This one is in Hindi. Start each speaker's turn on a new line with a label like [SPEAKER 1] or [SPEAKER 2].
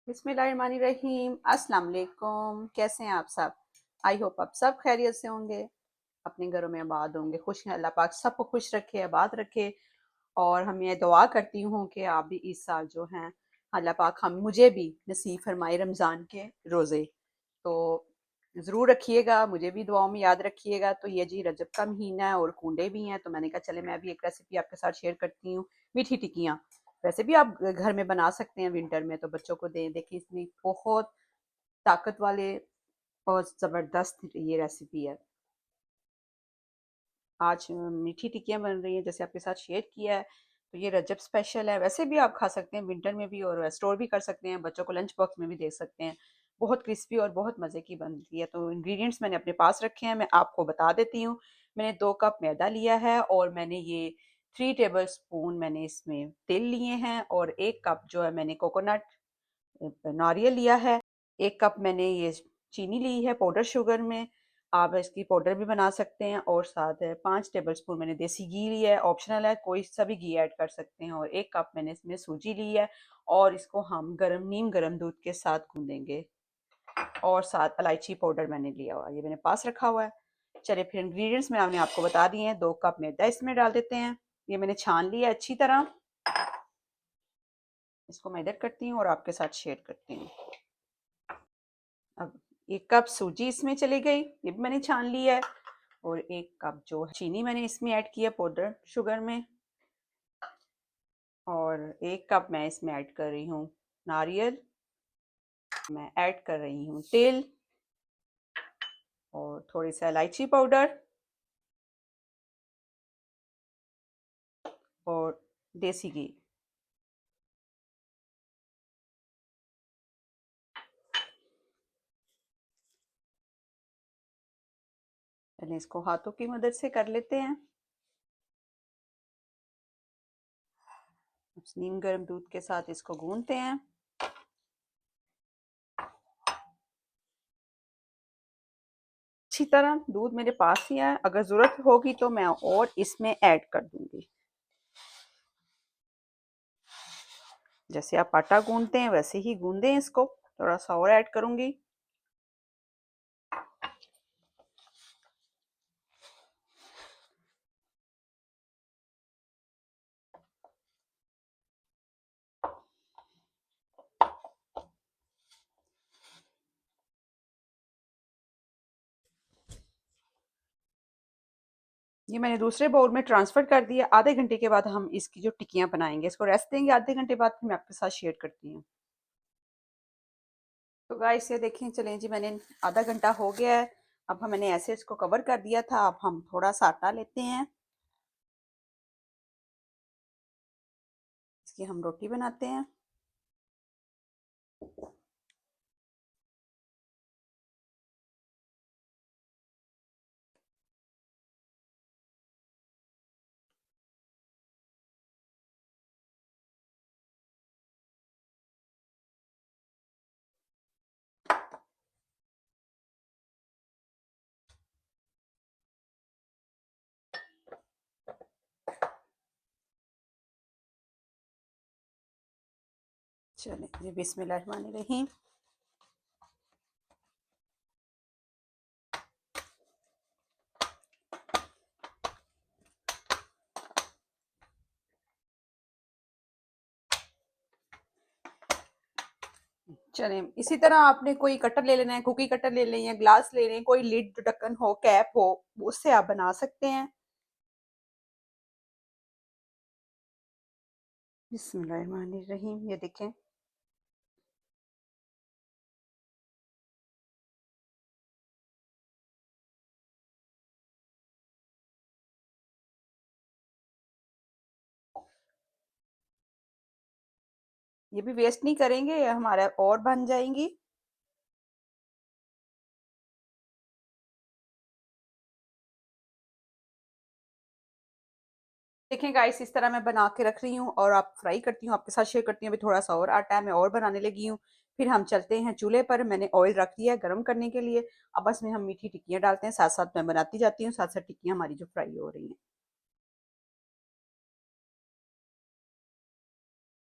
[SPEAKER 1] बिस्मिल्लाहिर्रहमानिर्रहीम। अस्सलाम वालेकुम। कैसे हैं आप सब? आई होप आप सब खैरियत से होंगे, अपने घरों में आबाद होंगे, खुश हैं। अल्लाह पाक सबको खुश रखे, आबाद रखे। और हम ये दुआ करती हूँ कि आप भी इस साल जो हैं अल्लाह पाक हम मुझे भी नसीब फरमाए रमज़ान के रोज़े। तो ज़रूर रखिएगा, मुझे भी दुआओं में याद रखिएगा। तो ये जी रजब का महीना है और कूंडे भी हैं, तो मैंने कहा चले मैं भी एक रेसिपी आपके साथ शेयर करती हूँ। मीठी टिक्कियाँ वैसे भी आप घर में बना सकते हैं विंटर में, तो बच्चों को दें। देखिए इसमें बहुत ताकत वाले और ज़बरदस्त ये रेसिपी है। आज मीठी टिक्कियाँ बन रही हैं जैसे आपके साथ शेयर किया है। तो ये रजब स्पेशल है, वैसे भी आप खा सकते हैं विंटर में भी, और स्टोर भी कर सकते हैं, बच्चों को लंच बॉक्स में भी दे सकते हैं। बहुत क्रिस्पी और बहुत मज़े की बनती है। तो इंग्रेडिएंट्स मैंने अपने पास रखे हैं, मैं आपको बता देती हूँ। मैंने 2 कप मैदा लिया है, और मैंने ये 3 टेबल स्पून मैंने इसमें तेल लिए हैं, और 1 कप जो है मैंने कोकोनट नारियल लिया है। 1 कप मैंने ये चीनी ली है पाउडर शुगर में, आप इसकी पाउडर भी बना सकते हैं। और साथ है 5 टेबल स्पून मैंने देसी घी लिया है, ऑप्शनल है, कोई सा भी घी ऐड कर सकते हैं। और 1 कप मैंने इसमें सूजी ली है, और इसको हम नीम गर्म दूध के साथ गूंदेंगे। और साथ इलायची पाउडर मैंने लिया हुआ है, ये मैंने पास रखा हुआ है। चलिए फिर इंग्रेडिएंट्स मैंने आपको बता दिए हैं। 2 कप मैदा इसमें डाल देते हैं। ये मैंने छान लिया अच्छी तरह, इसको मैं इधर करती हूँ और आपके साथ शेयर करती हूँ। अब 1 कप सूजी इसमें चली गई, ये भी मैंने छान ली है। और 1 कप जो चीनी मैंने इसमें ऐड किया पाउडर शुगर में। और 1 कप मैं इसमें ऐड कर रही हूँ नारियल, मैं ऐड कर रही हूँ तेल, और थोड़ी सा इलायची पाउडर, और देसी घी। पहले इसको हाथों की मदद से कर लेते हैं। नीम गर्म दूध के साथ इसको गूंथते हैं। अच्छी तरह दूध मेरे पास ही है, अगर ज़रूरत होगी तो मैं और इसमें ऐड कर दूंगी। जैसे आप आटा गूंथते हैं वैसे ही गूंदें इसको, थोड़ा सा और ऐड करूंगी। ये मैंने दूसरे बाउल में ट्रांसफर कर दिया। आधे घंटे के बाद हम इसकी जो टिक्कियां बनाएंगे, इसको रेस्ट देंगे आधे घंटे बाद, फिर मैं आपके साथ शेयर करती हूँ। तो गाइस ये देखें, चलें जी, मैंने आधा घंटा हो गया है। अब मैंने ऐसे इसको कवर कर दिया था। अब हम थोड़ा सा आटा लेते हैं, इसकी हम रोटी बनाते हैं। चलें जी, बिस्मिल्लाहिर्रहमानिर्रहीम। चलें, इसी तरह आपने कोई कटर ले लेना है, कुकी कटर ले लें या ग्लास ले लें, कोई लिड जो ढक्कन हो, कैप हो, उससे आप बना सकते हैं। बिस्मिल्लाहिर्रहमानिर्रहीम। ये देखें, ये भी वेस्ट नहीं करेंगे, हमारा और बन जाएंगी। देखें गाइस, इस तरह मैं बना के रख रही हूँ और आप फ्राई करती हूँ, आपके साथ शेयर करती हूँ। अभी थोड़ा सा और आटा है, मैं और बनाने लगी हूँ। फिर हम चलते हैं चूल्हे पर, मैंने ऑयल रख दिया है गर्म करने के लिए। अब बस में हम मीठी टिक्कियाँ डालते हैं, साथ साथ मैं बनाती जाती हूँ, साथ साथ टिक्कियाँ हमारी जो फ्राई हो रही हैं।